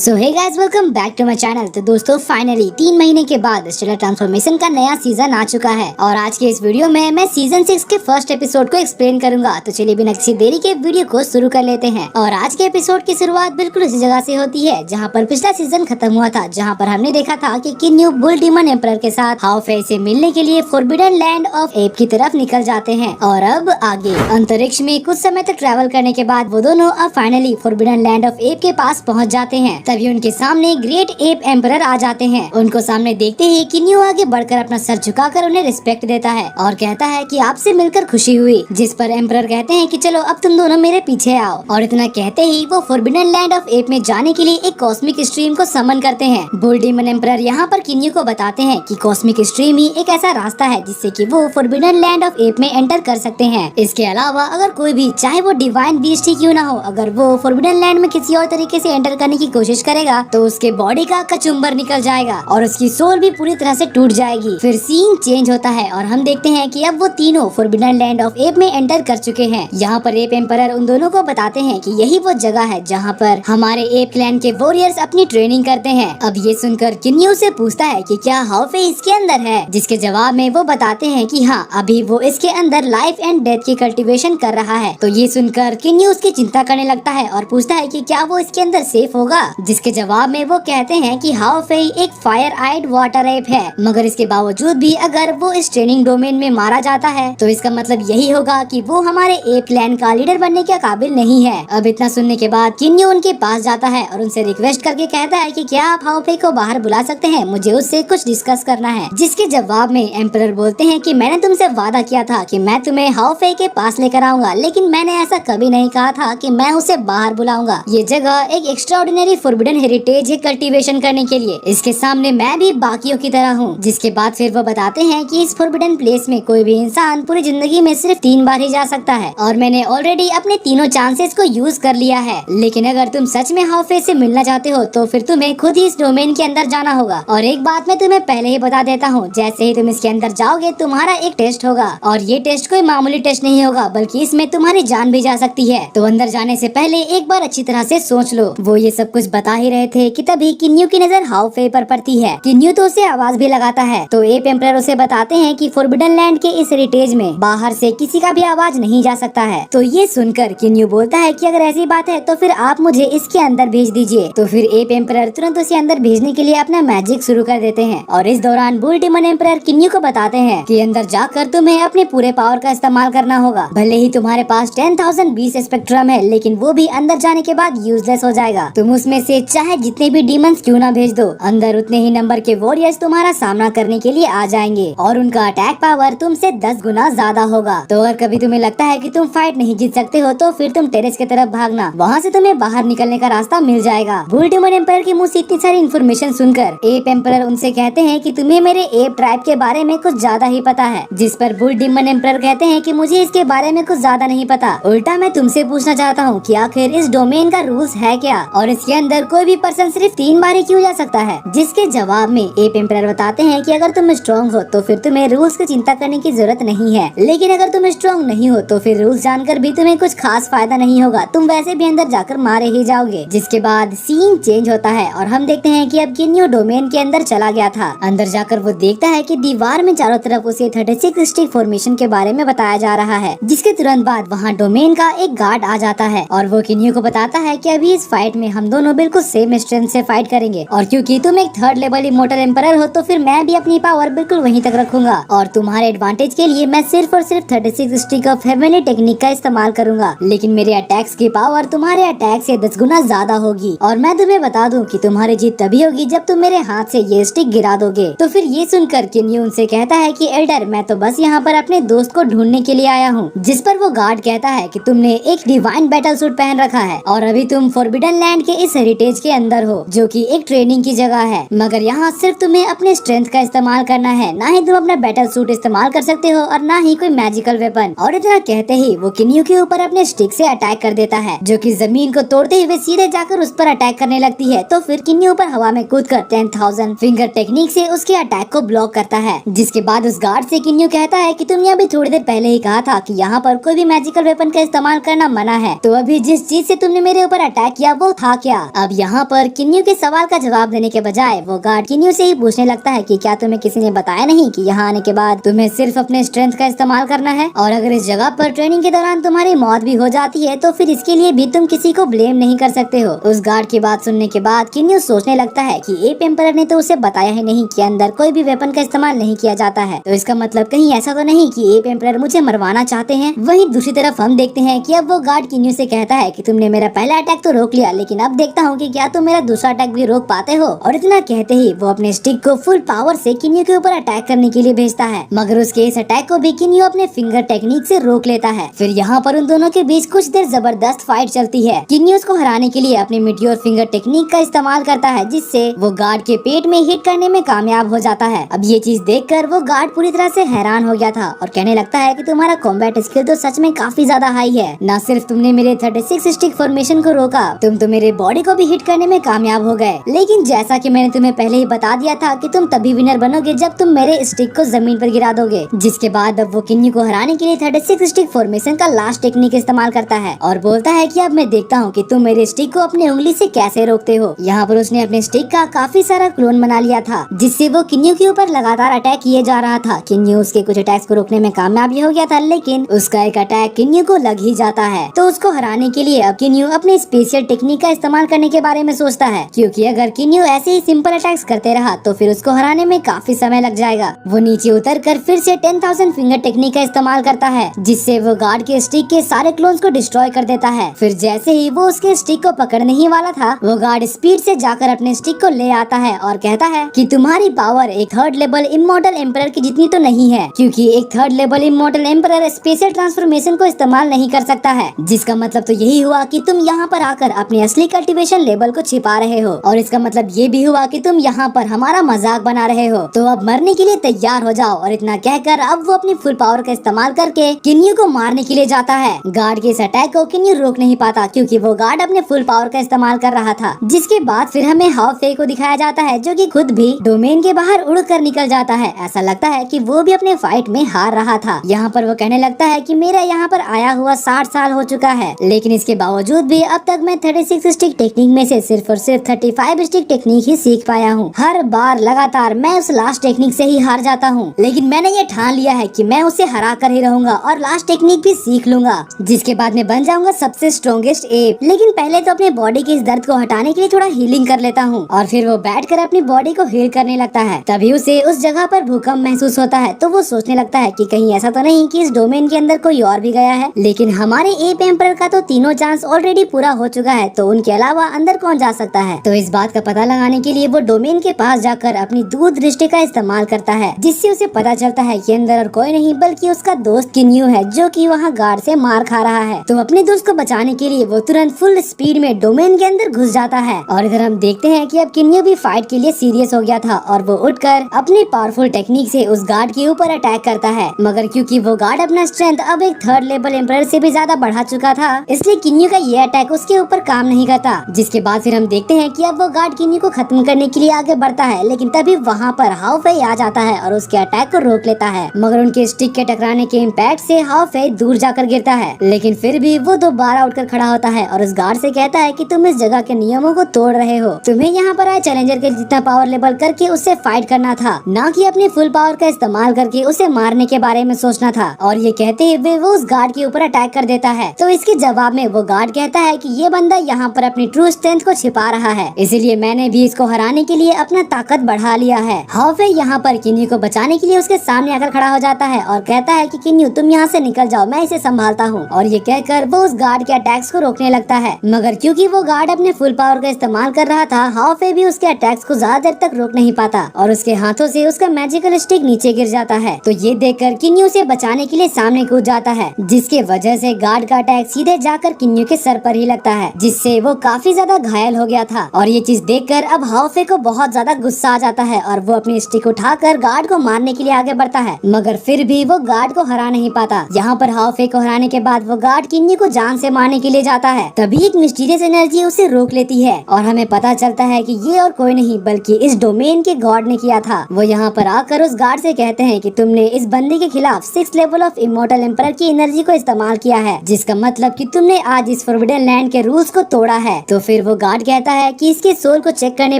So hey guys, welcome back to my channel. तो दोस्तों, finally 3 महीने के बाद स्टेलर ट्रांसफॉर्मेशन का नया सीजन आ चुका है और आज के इस वीडियो में मैं सीजन 6 के फर्स्ट एपिसोड को एक्सप्लेन करूंगा। तो चलिए बिना किसी देरी के वीडियो को शुरू कर लेते हैं। और आज के एपिसोड की शुरुआत बिल्कुल उसी जगह से होती है जहाँ पर पिछला सीजन खत्म हुआ था, जहाँ पर हमने देखा था कि किन्यू बुल डीमन एम्परर के साथ हाउ फेई से मिलने के लिए फॉरबिडन लैंड ऑफ एप की तरफ निकल जाते हैं। और अब आगे अंतरिक्ष में कुछ समय तक ट्रैवल करने के बाद वो दोनों अब finally forbidden land of app के पास पहुँच जाते हैं। तभी उनके सामने ग्रेट एप एम्परर आ जाते हैं। उनको सामने देखते ही किन्यू आगे बढ़कर अपना सर झुकाकर उन्हें रिस्पेक्ट देता है और कहता है कि आपसे मिलकर खुशी हुई। जिस पर एम्परर कहते हैं कि चलो अब तुम दोनों मेरे पीछे आओ। और इतना कहते ही वो फॉरबिडन लैंड ऑफ एप में जाने के लिए एक कॉस्मिक स्ट्रीम को समन करते हैं। बुल डीमन एम्परर यहाँ पर किन्यू को बताते हैं कि कॉस्मिक स्ट्रीम ही एक ऐसा रास्ता है जिससे कि वो फॉरबिडन लैंड ऑफ एप में एंटर कर सकते हैं। इसके अलावा अगर कोई भी, चाहे वो डिवाइन बीस्ट ही क्यों ना हो, अगर वो फॉरबिडन लैंड में किसी और तरीके से एंटर करने की कोशिश करेगा तो उसके बॉडी का कचुम्बर निकल जाएगा और उसकी सोल भी पूरी तरह से टूट जाएगी। फिर सीन चेंज होता है और हम देखते हैं कि अब वो तीनों फॉरबिडन लैंड ऑफ एप में एंटर कर चुके हैं। यहाँ पर एप एम्परर उन दोनों को बताते हैं कि यही वो जगह है जहाँ पर हमारे एप क्लैन के वॉरियर्स अपनी ट्रेनिंग करते हैं। अब ये सुनकर किन्यू से पूछता है कि क्या हाउ फेई इसके अंदर है, जिसके जवाब में वो बताते हैं कि हाँ, अभी वो इसके अंदर लाइफ एंड डेथ की कल्टीवेशन कर रहा है। तो ये सुनकर किन्यू उसकी चिंता करने लगता है और पूछता है कि क्या वो इसके अंदर सेफ होगा, जिसके जवाब में वो कहते हैं कि हाउ फेई एक फायर आइड वाटर एप है, मगर इसके बावजूद भी अगर वो इस ट्रेनिंग डोमेन में मारा जाता है तो इसका मतलब यही होगा कि वो हमारे एप क्लैन का लीडर बनने के काबिल नहीं है। अब इतना सुनने के बाद किन्यू उनके पास जाता है और उनसे रिक्वेस्ट करके कहता है कि क्या आप हाउ फेई को बाहर बुला सकते हैं, मुझे उससे कुछ डिस्कस करना है। जिसके जवाब में एम्परर बोलते हैं कि मैंने तुमसे वादा किया था कि मैं तुम्हें हाउ फेई के पास लेकर आऊंगा, लेकिन मैंने ऐसा कभी नहीं कहा था कि मैं उसे बाहर बुलाऊंगा। ये जगह एक एक्स्ट्राऑर्डिनरी फॉरबिडन हेरिटेज है कल्टीवेशन करने के लिए, इसके सामने मैं भी बाकियों की तरह हूँ। जिसके बाद फिर वो बताते हैं कि इस फॉरबिडन प्लेस में कोई भी इंसान पूरी जिंदगी में सिर्फ 3 बार ही जा सकता है और मैंने ऑलरेडी अपने तीनों चांसेस को यूज कर लिया है। लेकिन अगर तुम सच में हाउ फेई से मिलना चाहते हो तो फिर तुम्हें खुद ही इस डोमेन के अंदर जाना होगा। और एक बात मैं तुम्हें पहले ही बता देता हूँ, जैसे ही तुम इसके अंदर जाओगे तुम्हारा एक टेस्ट होगा और ये टेस्ट कोई मामूली टेस्ट नहीं होगा, बल्कि इसमें तुम्हारी जान भी जा सकती है। तो अंदर जाने से पहले एक बार अच्छी तरह से सोच लो। वो ये सब कुछ बता ही रहे थे कि तभी किन्यू की नजर हाउ फेई पर पड़ती है। किन्यू तो उसे आवाज भी लगाता है। तो एप एम्परर उसे बताते हैं कि फॉरबिडन लैंड के इस हेरिटेज में बाहर से किसी का भी आवाज नहीं जा सकता है। तो ये सुनकर किन्यू बोलता है कि अगर ऐसी बात है तो फिर आप मुझे इसके अंदर भेज दीजिए। तो फिर एप एम्परर तुरंत उसे अंदर भेजने के लिए अपना मैजिक शुरू कर देते हैं और इस दौरान बुल डीमन एम्परर किन्यू को बताते हैं कि अंदर जाकर तुम्हें अपने पूरे पावर का इस्तेमाल करना होगा। भले ही तुम्हारे पास 10,000 बीस स्पेक्ट्रम है, लेकिन वो भी अंदर जाने के बाद यूजलेस हो जाएगा। तुम उसमें से चाहे जितने भी डीमंस क्यों ना भेज दो, अंदर उतने ही नंबर के वॉरियर्स तुम्हारा सामना करने के लिए आ जाएंगे और उनका अटैक पावर तुमसे 10 गुना ज्यादा होगा। तो अगर कभी तुम्हें लगता है कि तुम फाइट नहीं जीत सकते हो तो फिर तुम टेरेस की तरफ भागना, वहाँ से तुम्हें बाहर निकलने का रास्ता मिल जाएगा। बुल डीमन एम्परर के मुंह से इतनी सारी इन्फॉर्मेशन सुनकर एप एम्परर उनसे कहते हैं कि तुम्हें मेरे एप ट्राइब के बारे में कुछ ज्यादा ही पता है। जिस पर बुल डीमन एम्परर कहते हैं कि मुझे इसके बारे में कुछ ज्यादा नहीं पता, उल्टा मैं तुमसे पूछना चाहता हूँ कि आखिर इस डोमेन का रूल्स है क्या और इसके अंदर कोई भी पर्सन सिर्फ 3 बार ही क्यों जा सकता है। जिसके जवाब में एप एम्परर बताते हैं कि अगर तुम स्ट्रॉन्ग हो तो फिर तुम्हें रूल्स की चिंता करने की जरूरत नहीं है, लेकिन अगर तुम स्ट्रॉन्ग नहीं हो तो फिर रूल्स जानकर भी तुम्हें कुछ खास फायदा नहीं होगा, तुम वैसे भी अंदर जाकर मारे ही जाओगे। जिसके बाद सीन चेंज होता है और हम देखते हैं कि अब किन्यू डोमेन के अंदर चला गया था। अंदर जाकर वो देखता है कि दीवार में चारों तरफ उसे 36 स्टिक फॉर्मेशन के बारे में बताया जा रहा है। जिसके तुरंत बाद वहाँ डोमेन का एक गार्ड आ जाता है और वो किन्यू को बताता है कि अभी इस फाइट में हम दोनों बिल्कुल सेम स्ट्रेंथ से फाइट करेंगे और क्योंकि तुम एक 3rd लेवल इमोर्टल एम्परर हो तो फिर मैं भी अपनी पावर बिल्कुल वहीं तक रखूंगा और तुम्हारे एडवांटेज के लिए मैं सिर्फ और सिर्फ 36 स्टिक ऑफ हेवनली टेक्निक का इस्तेमाल करूंगा, लेकिन मेरे अटैक्स की पावर तुम्हारे अटैक से 10 गुना ज्यादा होगी। और मैं तुम्हें बता दूं कि तुम्हारी जीत तभी होगी जब तुम मेरे हाथ से ये स्टिक गिरा दोगे। तो फिर ये सुनकर किन्यू उनसे कहता है कि एल्डर, मैं तो बस यहाँ पर अपने दोस्त को ढूंढने के लिए आया हूँ। जिस पर वो गार्ड कहता है कि तुमने एक डिवाइन बैटल सूट पहन रखा है और अभी तुम फॉरबिडन लैंड के इस हेरिटेज के अंदर हो, जो कि एक ट्रेनिंग की जगह है, मगर यहाँ सिर्फ तुम्हें अपने स्ट्रेंथ का इस्तेमाल करना है, ना ही तुम अपना बैटल सूट इस्तेमाल कर सकते हो और ना ही कोई मैजिकल वेपन। और इतना कहते ही वो किन्यू के ऊपर अपने स्टिक से अटैक कर देता है, जो कि जमीन को तोड़ते हुए सीधे जाकर उस पर अटैक करने लगती है। तो फिर किन्यू ऊपर हवा में कूदकर 10,000 फिंगर टेक्निक से उसके अटैक को ब्लॉक करता है। जिसके बाद उस गार्ड से किन्यू कहता है कि तुमने अभी थोड़ी देर पहले ही कहा था कि यहाँ पर कोई भी मैजिकल वेपन का इस्तेमाल करना मना है, तो अभी जिस चीज से तुमने मेरे ऊपर अटैक किया वो था क्या? अब अब यहाँ पर किन्यू के सवाल का जवाब देने के बजाय वो गार्ड किन्यू से ही पूछने लगता है कि क्या तुम्हें किसी ने बताया नहीं कि यहाँ आने के बाद तुम्हें सिर्फ अपने स्ट्रेंथ का इस्तेमाल करना है, और अगर इस जगह पर ट्रेनिंग के दौरान तुम्हारी मौत भी हो जाती है तो फिर इसके लिए भी तुम किसी को ब्लेम नहीं कर सकते हो। उस गार्ड की बात सुनने के बाद किन्यू सोचने लगता है कि एप एम्परर ने तो उसे बताया ही नहीं कि अंदर कोई भी वेपन का इस्तेमाल नहीं किया जाता है, तो इसका मतलब कहीं ऐसा तो नहीं कि एप एम्परर मुझे मरवाना चाहते हैं। वहीं दूसरी तरफ हम देखते हैं कि अब वो गार्ड किन्यू से कहता है कि तुमने मेरा पहला अटैक तो रोक लिया, लेकिन अब देखता हूँ कि क्या तुम मेरा दूसरा अटैक भी रोक पाते हो। और इतना कहते ही वो अपने स्टिक को फुल पावर से किन्यू के ऊपर अटैक करने के लिए भेजता है, मगर उसके इस अटैक को भी किन्यू अपने फिंगर टेक्निक से रोक लेता है। फिर यहाँ पर उन दोनों के बीच कुछ देर जबरदस्त फाइट चलती है। किन्यू उसको हराने के लिए अपने मीटियोर फिंगर टेक्निक का इस्तेमाल करता है, जिससे वो गार्ड के पेट में हिट करने में कामयाब हो जाता है। अब ये चीज देखकर वो गार्ड पूरी तरह से हैरान हो गया था और कहने लगता है कि तुम्हारा कॉम्बैट स्किल तो सच में काफी ज्यादा हाई है। न सिर्फ तुमने मेरे 36 स्टिक फॉर्मेशन को रोका, तुम तो मेरे बॉडी को भी हिट करने में कामयाब हो गए। लेकिन जैसा कि मैंने तुम्हें पहले ही बता दिया था कि तुम तभी विनर बनोगे जब तुम मेरे स्टिक को जमीन पर गिरा दोगे। जिसके बाद अब वो किन्यू को हराने के लिए 36 स्टिक फॉर्मेशन का लास्ट टेक्निक इस्तेमाल करता है और बोलता है कि अब मैं देखता हूँ कि तुम मेरे स्टिक को अपनी उंगली से कैसे रोकते हो। यहाँ पर उसने अपने स्टिक का काफी सारा क्लोन बना लिया था, जिससे वो किन्यू के ऊपर लगातार अटैक किए जा रहा था। किन्यू उसके कुछ अटैक्स को रोकने में कामयाब हो गया था, लेकिन उसका एक अटैक किन्यू को लग ही जाता है। तो उसको हराने के लिए अब किन्यू अपने स्पेशल टेक्निक का इस्तेमाल करने के बारे में सोचता है, क्योंकि अगर किन्यू ऐसे ही सिंपल अटैक्स करते रहा तो फिर उसको हराने में काफी समय लग जाएगा। वो नीचे उतरकर फिर से 10,000 फिंगर टेक्निक का इस्तेमाल करता है, जिससे वो गार्ड के स्टिक के सारे क्लोन्स को डिस्ट्रॉय कर देता है। फिर जैसे ही वो उसके स्टिक को पकड़ने ही वाला था, वो गार्ड स्पीड से जाकर अपने स्टिक को ले आता है और कहता है कि तुम्हारी पावर एक थर्ड लेवल इमॉर्टल एम्परर की जितनी तो नहीं है, क्योंकि एक third level immortal emperor special transformation को इस्तेमाल नहीं कर सकता है। जिसका मतलब तो यही हुआ कि तुम यहाँ पर आकर अपने असली कल्टीवेशन लेवल को छिपा रहे हो, और इसका मतलब ये भी हुआ कि तुम यहाँ पर हमारा मजाक बना रहे हो। तो अब मरने के लिए तैयार हो जाओ। और इतना कहकर अब वो अपनी फुल पावर का इस्तेमाल करके किन्यू को मारने के लिए जाता है। गार्ड के इस अटैक को किन्यू रोक नहीं पाता, क्योंकि वो गार्ड अपने फुल पावर का इस्तेमाल कर रहा था। जिसके बाद फिर हमें हाफ फे को दिखाया जाता है, जो कि खुद भी डोमेन के बाहर उड़कर निकल जाता है। ऐसा लगता है कि वो भी अपने फाइट में हार रहा था। यहाँ पर वो कहने लगता है कि मेरा यहाँ पर आया हुआ 60 साल हो चुका है, लेकिन इसके बावजूद भी अब तक मैं 36 स्टिक टेक्निक में से सिर्फ और सिर्फ 35 स्टिक टेक्निक ही सीख पाया हूँ। हर बार लगातार मैं उस लास्ट टेक्निक से ही हार जाता हूँ, लेकिन मैंने ये ठान लिया है कि मैं उसे हरा कर ही रहूंगा और लास्ट टेक्निक भी सीख लूंगा, जिसके बाद मैं बन जाऊंगा सबसे स्ट्रॉन्गेस्ट एप। लेकिन पहले तो अपने बॉडी के इस दर्द को हटाने के लिए थोड़ा हीलिंग कर लेता हूँ। और फिर वो बैठकर अपनी बॉडी को हील करने लगता है। तभी उसे उस जगह पर भूकंप महसूस होता है, तो वो सोचने लगता है कि कहीं ऐसा तो नहीं कि इस डोमेन के अंदर कोई और भी गया है। लेकिन हमारे एप एम्परर का तो तीनों चांस ऑलरेडी पूरा हो चुका है, तो उनके अलावा अंदर कौन जा सकता है। तो इस बात का पता लगाने के लिए वो डोमेन के पास जाकर अपनी दूरदृष्टि का इस्तेमाल करता है, जिससे उसे पता चलता है कि अंदर और कोई नहीं बल्कि उसका दोस्त किन्यू है, जो कि वहाँ गार्ड से मार खा रहा है। तो अपने दोस्त को बचाने के लिए वो तुरंत फुल स्पीड में डोमेन के अंदर घुस जाता है। और इधर हम देखते हैं कि अब किन्यू भी फाइट के लिए सीरियस हो गया था और वो उठकर अपनी पावरफुल टेक्निक से उस गार्ड के ऊपर अटैक करता है। मगर क्योंकि वो गार्ड अपना स्ट्रेंथ अब एक थर्ड लेवल एम्परर से भी ज्यादा बढ़ा चुका था, इसलिए किन्यू का ये अटैक उसके ऊपर काम नहीं करता। जिसके बाद फिर हम देखते हैं कि अब वो गार्ड किन्यू को खत्म करने के लिए आगे बढ़ता है, लेकिन तभी वहाँ पर हाउ फे आ जाता है और उसके अटैक को रोक लेता है। मगर उनके स्टिक के टकराने के इम्पैक्ट से हाउ फे दूर जाकर गिरता है, लेकिन फिर भी वो दोबारा उठकर खड़ा होता है और उस गार्ड से कहता है कि तुम इस जगह के नियमों को तोड़ रहे हो। तुम्हें यहाँ पर आए चैलेंजर के जितना पावर लेवल करके उससे फाइट करना था, ना कि अपनी फुल पावर का इस्तेमाल करके उसे मारने के बारे में सोचना था। और ये कहते हुए वो उस गार्ड के ऊपर अटैक कर देता है। तो इसके जवाब में वो गार्ड कहता है कि ये बंदा यहाँ पर अपनी ट्रू स्ट्रेंथ को छिपा रहा है, इसीलिए मैंने भी इसको हराने के लिए अपना ताकत बढ़ा लिया है। हाउफे यहाँ पर किन्यू को बचाने के लिए उसके सामने आकर खड़ा हो जाता है और कहता है कि किन्यू तुम यहाँ से निकल जाओ, मैं इसे संभालता हूँ। और ये कहकर वो उस गार्ड के अटैक्स को रोकने लगता है, मगर क्योंकि वो गार्ड अपने फुल पावर का इस्तेमाल कर रहा था, हाउफे भी उसके अटैक्स को ज्यादा देर तक रोक नहीं पाता और उसके हाथों से उसका मैजिकल स्टिक नीचे गिर जाता है। तो ये देखकर किन्यू से बचाने के लिए सामने कूद जाता है, जिसके वजह से गार्ड का अटैक सीधे जाकर किन्यू के सर पर ही लगता है, जिससे वो काफी ज्यादा घायल हो गया था। और ये चीज देखकर अब हाउफे को बहुत ज्यादा गुस्सा आ जाता है और वो अपनी स्टिक उठाकर गार्ड को मारने के लिए आगे बढ़ता है, मगर फिर भी वो गार्ड को हरा नहीं पाता। यहाँ पर हाउफे को हराने के बाद वो गार्ड किन्यू को जान से मारने के लिए जाता है, तभी एक मिस्टीरियस एनर्जी उसे रोक लेती है और हमें पता चलता है कि ये और कोई नहीं बल्कि इस डोमेन के गॉड ने किया था। वो यहाँ पर आकर उस गार्ड से कहते हैं कि तुमने इस बंदे के खिलाफ 6 लेवल ऑफ इमॉर्टल एम्परर की एनर्जी को इस्तेमाल किया है, जिसका मतलब कि तुमने आज इस फॉरबिडन लैंड के रूल्स को तोड़ा है। तो फिर फिर वो गार्ड कहता है कि इसके सोल को चेक करने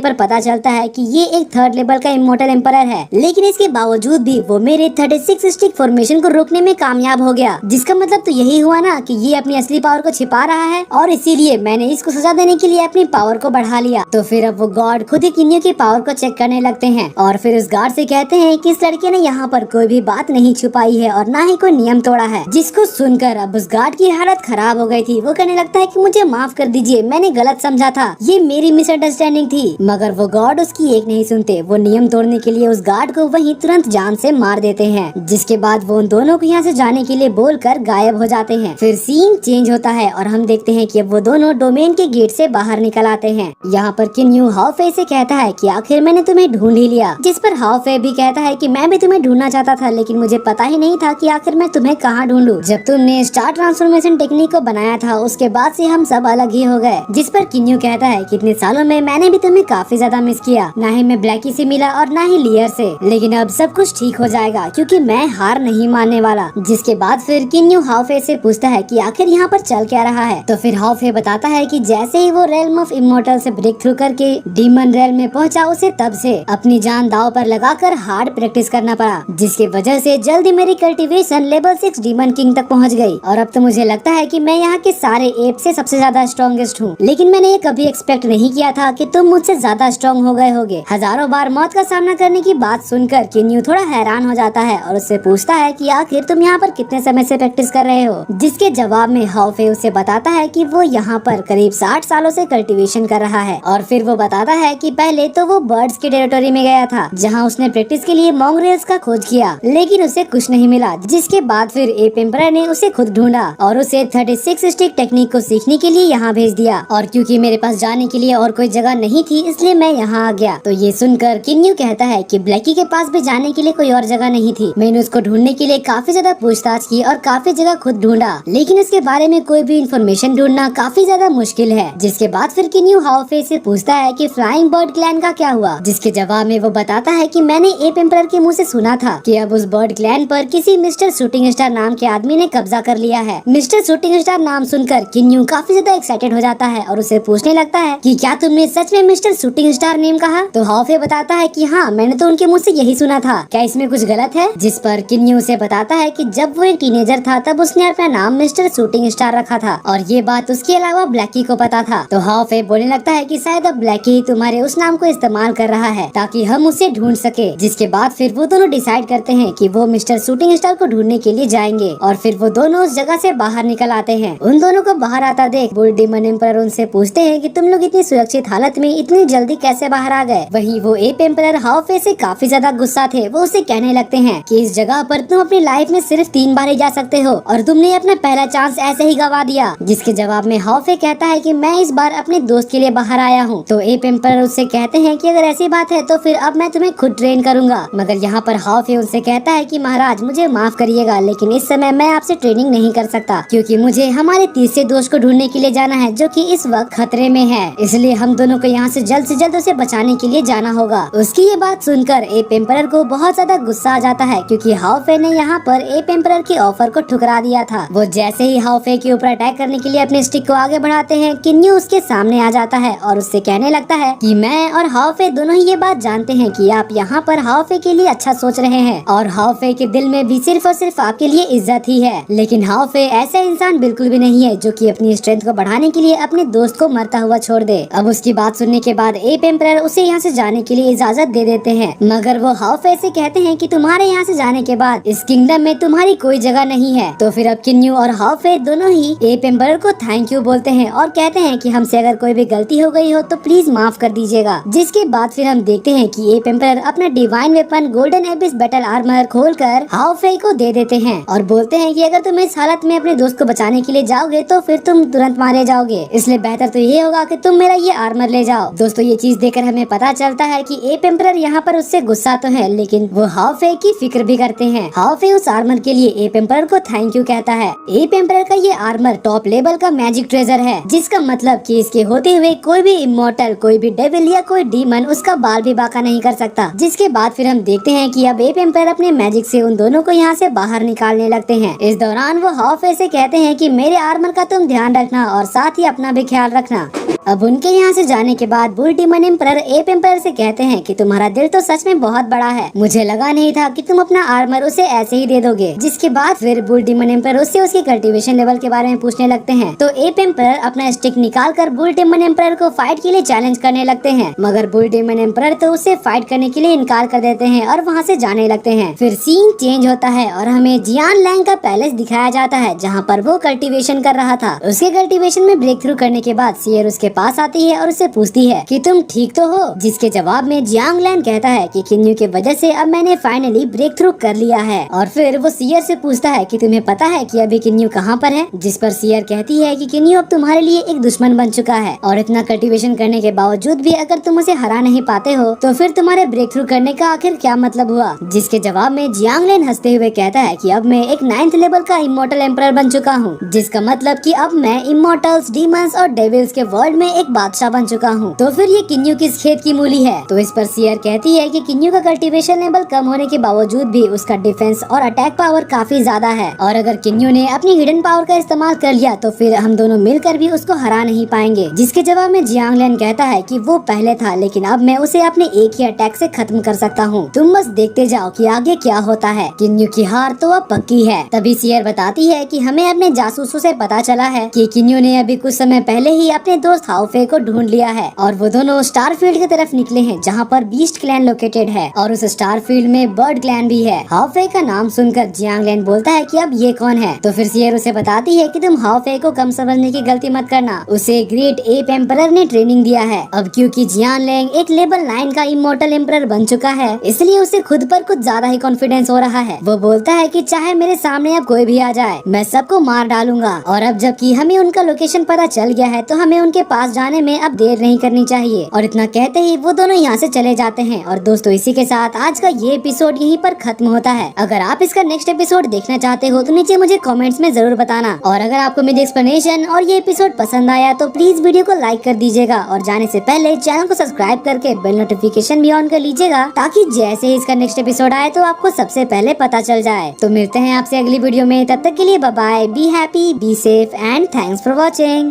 पर पता चलता है कि ये एक 3rd लेवल का इमोर्टल एम्परर है, लेकिन इसके बावजूद भी वो मेरे 36 स्टिक फॉर्मेशन को रोकने में कामयाब हो गया। जिसका मतलब तो यही हुआ ना कि ये अपनी असली पावर को छिपा रहा है और इसीलिए मैंने इसको सजा देने के लिए अपनी पावर को बढ़ा लिया। तो फिर अब वो गार्ड खुद ही किन्यू की पावर को चेक करने लगते हैं और फिर उस गार्ड से कहते हैं कि इस लड़के ने यहाँ पर कोई भी बात नहीं छुपाई है और ना ही कोई नियम तोड़ा है। जिसको सुनकर अब उस गार्ड की हालत खराब हो गई थी। वो कहने लगता है कि मुझे माफ कर दीजिए, मैंने गलत समझा था, ये मेरी मिसअंडरस्टैंडिंग थी। मगर वो गार्ड उसकी एक नहीं सुनते। वो नियम तोड़ने के लिए उस गार्ड को वहीं तुरंत जान से मार देते हैं। जिसके बाद वो उन दोनों को यहाँ से जाने के लिए बोलकर गायब हो जाते हैं। फिर सीन चेंज होता है और हम देखते हैं कि अब वो दोनों डोमेन के गेट से बाहर निकल आते हैं। यहाँ पर किन्यू हाओफे से कहता है कि आखिर मैंने तुम्हें ढूंढ ही लिया। जिस पर हाओफे भी कहता है कि मैं भी तुम्हें ढूंढना चाहता था, लेकिन मुझे पता ही नहीं था कि आखिर मैं तुम्हें कहाँ ढूंढूं। जब तुमने स्टार ट्रांसफॉर्मेशन टेक्निक को बनाया था उसके बाद से हम सब अलग ही हो गए। जिस पर किन्यू कहता है कि इतने सालों में मैंने भी तुम्हें काफी ज्यादा मिस किया, ना ही मैं ब्लैकी से मिला और ना ही लियर से, लेकिन अब सब कुछ ठीक हो जाएगा क्योंकि मैं हार नहीं मानने वाला। जिसके बाद फिर किन्यू हाओफे से पूछता है कि आखिर यहाँ पर चल क्या रहा है। तो फिर हाओफे बताता है कि जैसे ही वो रेल्म ऑफ इमोर्टल से ब्रेक थ्रू करके डीमन रेल्म में पहुंचा, उसे तब से अपनी जान दांव पर लगाकर हार्ड प्रैक्टिस करना पड़ा, जिसके वजह से जल्दी मेरी कल्टीवेशन लेवल 6 डीमन किंग तक पहुंच गई। और अब तो मुझे लगता है कि मैं यहाँ के सारे एप से सबसे ज्यादा स्ट्रॉन्गेस्ट हूँ। लेकिन मैंने ये कभी एक्सपेक्ट नहीं किया था कि तुम मुझसे ज्यादा स्ट्रॉन्ग हो गए होगे। हजारों बार मौत का सामना करने की बात सुनकर किन्यू थोड़ा हैरान हो जाता है और उससे पूछता है कि आखिर तुम यहाँ पर कितने समय से प्रैक्टिस कर रहे हो। जिसके जवाब में हाओफे उसे बताता है कि वो यहाँ पर करीब 60 सालों से कल्टीवेशन कर रहा है। और फिर वो बताता है कि पहले तो वो बर्ड्स की टेरिटोरी में गया था, जहाँ उसने प्रैक्टिस के लिए मॉन्ग्रेल्स का खोज किया, लेकिन उसे कुछ नहीं मिला। जिसके बाद फिर एप एम्परर ने उसे खुद ढूंढा और उसे 36 स्टिक टेक्निक को सीखने के लिए यहाँ भेज दिया। और क्योंकि मेरे पास जाने के लिए और कोई जगह नहीं थी, इसलिए मैं यहाँ आ गया। तो ये सुनकर किन्यू कहता है कि ब्लैकी के पास भी जाने के लिए कोई और जगह नहीं थी। मैंने उसको ढूंढने के लिए काफी ज्यादा पूछताछ की और काफी जगह खुद ढूंढा, लेकिन उसके बारे में कोई भी इन्फॉर्मेशन ढूंढना काफी ज्यादा मुश्किल है। जिसके बाद फिर किन्यू हाओफे से पूछता है कि फ्लाइंग बर्ड क्लैन का क्या हुआ। जिसके जवाब में वो बताता है कि मैंने एप एम्परर के मुंह से सुना था कि अब उस बर्ड क्लैन पर किसी मिस्टर शूटिंग स्टार नाम के आदमी ने कब्जा कर लिया है। मिस्टर शूटिंग स्टार नाम सुनकर किन्यू काफी ज्यादा एक्साइटेड हो जाता है और उसे पूछने लगता है कि क्या तुमने सच में मिस्टर शूटिंग स्टार नेम कहा। तो हाओफे बताता है कि हाँ, मैंने तो उनके मुंह से यही सुना था, क्या इसमें कुछ गलत है। जिस पर किन्यू उसे बताता है कि जब वो एक टीनेजर था तब उसने अपना नाम मिस्टर शूटिंग स्टार रखा था और ये बात उसके अलावा ब्लैकी को पता था। तो हाओफे बोलने लगता है कि शायद अब ब्लैकी ही तुम्हारे उस नाम को इस्तेमाल कर रहा है ताकि हम उसे ढूंढ सके। जिसके बाद फिर वो दोनों डिसाइड करते हैं कि वो मिस्टर शूटिंग स्टार को ढूंढने के लिए जाएंगे और फिर वो दोनों उस जगह से बाहर निकल आते हैं। उन दोनों को बाहर आता देख बुल डीमन एम्परर उनसे पूछते हैं कि तुम लोग इतनी सुरक्षित हालत में इतनी जल्दी कैसे बाहर आ गए। वहीं वो एप एम्परर हाओफे से काफी ज्यादा गुस्सा थे। वो उसे कहने लगते हैं कि इस जगह पर तुम अपनी लाइफ में सिर्फ 3 बार ही जा सकते हो और तुमने अपना पहला चांस ऐसे ही गवा दिया। जिसके जवाब में हाओफे कहता है कि मैं इस बार अपने दोस्त के लिए बाहर आया हूँ। तो एप एम्परर उससे कहते हैं कि अगर ऐसी बात है तो फिर अब मैं तुम्हें खुद ट्रेन करूंगा। मगर यहाँ पर हाओफे उनसे कहता है कि महाराज मुझे माफ करिएगा, लेकिन इस समय मैं आपसे ट्रेनिंग नहीं कर सकता क्योंकि मुझे हमारे तीसरे दोस्त को ढूंढने के लिए जाना है जो कि इस वक्त खतरे में है। इसलिए हम दोनों को यहाँ से जल्द उसे बचाने के लिए जाना होगा। उसकी ये बात सुनकर एप एम्परर को बहुत ज्यादा गुस्सा आ जाता है क्योंकि हाओफे ने यहाँ पर एप एम्परर के ऑफर को ठुकरा दिया था। वो जैसे ही हाओफे के ऊपर अटैक करने के लिए अपने स्टिक को आगे बढ़ाते हैं, किन्यू उसके सामने आ जाता है और उससे कहने लगता है कि मैं और हाओफे दोनों ही ये बात जानते हैं कि आप यहाँ पर हाओफे के लिए अच्छा सोच रहे हैं और हाओफे के दिल में भी सिर्फ और सिर्फ आपके लिए इज्जत ही है। लेकिन हाओफे ऐसा इंसान बिल्कुल भी नहीं है जो कि अपनी स्ट्रेंथ को बढ़ाने के लिए अपने दोस्त को मरता हुआ छोड़ दे। अब उसकी बात सुनने के बाद एप एम्परर उसे यहाँ से जाने के लिए इजाजत दे देते हैं, मगर वो हाओफे से कहते हैं कि तुम्हारे यहाँ से जाने के बाद इस किंगडम में तुम्हारी कोई जगह नहीं है। तो फिर अब किन्यू और हाओफे दोनों ही एप एम्परर को थैंक यू बोलते हैं और कहते हैं कि हमसे अगर कोई भी गलती हो गई हो तो प्लीज माफ कर दीजिएगा। जिसके बाद फिर हम देखते हैं कि एप एम्परर अपना divine weapon golden एबिस battle armour खोलकर हाओफे को दे देते हैं और बोलते हैं कि अगर तुम इस हालत में अपने दोस्त को बचाने के लिए जाओगे तो फिर तुम तुरंत मारे जाओगे, इसलिए बेहतर तो ये होगा कि तुम मेरा ये आर्मर ले जाओ। दोस्तों ये चीज देखकर हमें पता चलता है कि एप एम्परर यहाँ पर उससे गुस्सा तो है, लेकिन वो हाओफे की फिक्र भी करते हैं। हाओफे उस आर्मर के लिए एप एम्परर को थैंक यू कहता है। एप एम्परर का ये आर्मर टॉप लेवल का मैजिक ट्रेजर है, जिसका मतलब कि इसके होते हुए कोई भी इमोर्टल, कोई भी डेविल या कोई डीमन उसका बाल भी बाका नहीं कर सकता। जिसके बाद फिर हम देखते हैं कि अब एप एम्परर अपने मैजिक से उन दोनों को यहाँ से बाहर निकालने लगते हैं। इस दौरान वो हाओफे से कहते हैं कि मेरे आर्मर का तुम ध्यान रखना और साथ ही अपना भी ख्याल रखना। अब उनके यहाँ से जाने के बाद bull demon emperor app emperor से कहते हैं कि तुम्हारा दिल तो सच में बहुत बड़ा है, मुझे लगा नहीं था कि तुम अपना आर्मर उसे ऐसे ही दे दोगे। जिसके बाद फिर बुल डीमन एम्परर उससे उसकी कल्टीवेशन लेवल के बारे में पूछने लगते हैं। तो एप एम्परर अपना स्टिक निकाल कर बुल डीमन एम्परर को फाइट के लिए चैलेंज करने लगते हैं, मगर बुल डीमन एम्परर तो उससे फाइट करने के लिए इनकार कर देते हैं और वहाँ से जाने लगते हैं। फिर सीन चेंज होता है और हमें जियान लैंग का पैलेस दिखाया जाता है जहाँ पर वो कल्टीवेशन कर रहा था। उसके कल्टीवेशन में ब्रेक थ्रू करने के बाद सियर उसके पास आती है और उससे पूछती है कि तुम ठीक तो हो, जिसके जवाब में जियांग लैन कहता है कि किन्यू के वजह से अब मैंने फाइनली ब्रेक थ्रू कर लिया है। और फिर वो सियर से पूछता है कि तुम्हें पता है कि अभी किन्यू कहाँ पर है, जिस पर सियर कहती है कि किन्यू अब तुम्हारे लिए एक दुश्मन बन चुका है और इतना कल्टीवेशन करने के बावजूद भी अगर तुम उसे हरा नहीं पाते हो तो फिर तुम्हारे ब्रेक थ्रू करने का आखिर क्या मतलब हुआ। जिसके जवाब में जियांग लैन हंसते हुए कहता है कि अब मैं एक 9th लेवल का इमोर्टल एम्परर बन चुका हूँ, जिसका मतलब कि अब मैं इमोर्टल्स, डीमंस और डेविल्स के वर्ल्ड में एक बादशाह बन चुका हूँ। तो फिर ये किन्यू किस खेत की मूली है। तो इस पर सियर कहती है कि किन्यू का कल्टीवेशन लेवल कम होने के बावजूद भी उसका डिफेंस और अटैक पावर काफी ज्यादा है और अगर किन्यू ने अपनी हिडन पावर का इस्तेमाल कर लिया तो फिर हम दोनों मिलकर भी उसको हरा नहीं पाएंगे। जिसके जवाब में जियांग लैन कहता है कि वो पहले था लेकिन अब मैं उसे अपने एक ही अटैक से खत्म कर सकता हूँ, तुम बस देखते जाओ कि आगे क्या होता है। किन्यू की हार तो अब पक्की है। तभी सियर बताती है कि हमें अपने जासूसों से पता चला है कि किन्यू ने अभी कुछ समय पहले ही अपने दोस्त हाओफे को ढूंढ लिया है और वो दोनों स्टारफील्ड की तरफ निकले हैं जहाँ पर बीस्ट क्लैन लोकेटेड है और उस स्टारफील्ड में बर्ड क्लैन भी है। हाओफे का नाम सुनकर जियांग लैन बोलता है कि अब ये कौन है। तो फिर सियर उसे बताती है कि तुम हाओफे को कम समझने की गलती मत करना, उसे ग्रेट एप एम्परर ने ट्रेनिंग दिया है। अब क्योंकि जियांग लैंग एक लेवल 9 का इमोर्टल एम्परर बन चुका है इसलिए उसे खुद पर कुछ ज्यादा ही कॉन्फिडेंस हो रहा है। वो बोलता है कि चाहे मेरे सामने अब कोई भी आ जाए मैं सबको मार डालूंगा और अब जबकि हमें उनका लोकेशन पता चल गया है तो हमें उनके पास जाने में अब देर नहीं करनी चाहिए। और इतना कहते ही वो दोनों यहाँ से चले जाते हैं। और दोस्तों इसी के साथ आज का ये एपिसोड यहीं पर खत्म होता है। अगर आप इसका नेक्स्ट एपिसोड देखना चाहते हो तो नीचे मुझे कमेंट्स में जरूर बताना और अगर आपको मेरी एक्सप्लेनेशन और ये एपिसोड पसंद आया तो प्लीज वीडियो को लाइक कर दीजिएगा और जाने से पहले चैनल को सब्सक्राइब करके बेल नोटिफिकेशन भी ऑन कर लीजिएगा ताकि जैसे ही इसका नेक्स्ट एपिसोड आए तो आपको सबसे पहले पता चल जाए। तो मिलते हैं आपसे अगली वीडियो में, तब तक के लिए bye bye, be happy, be safe and thanks for watching.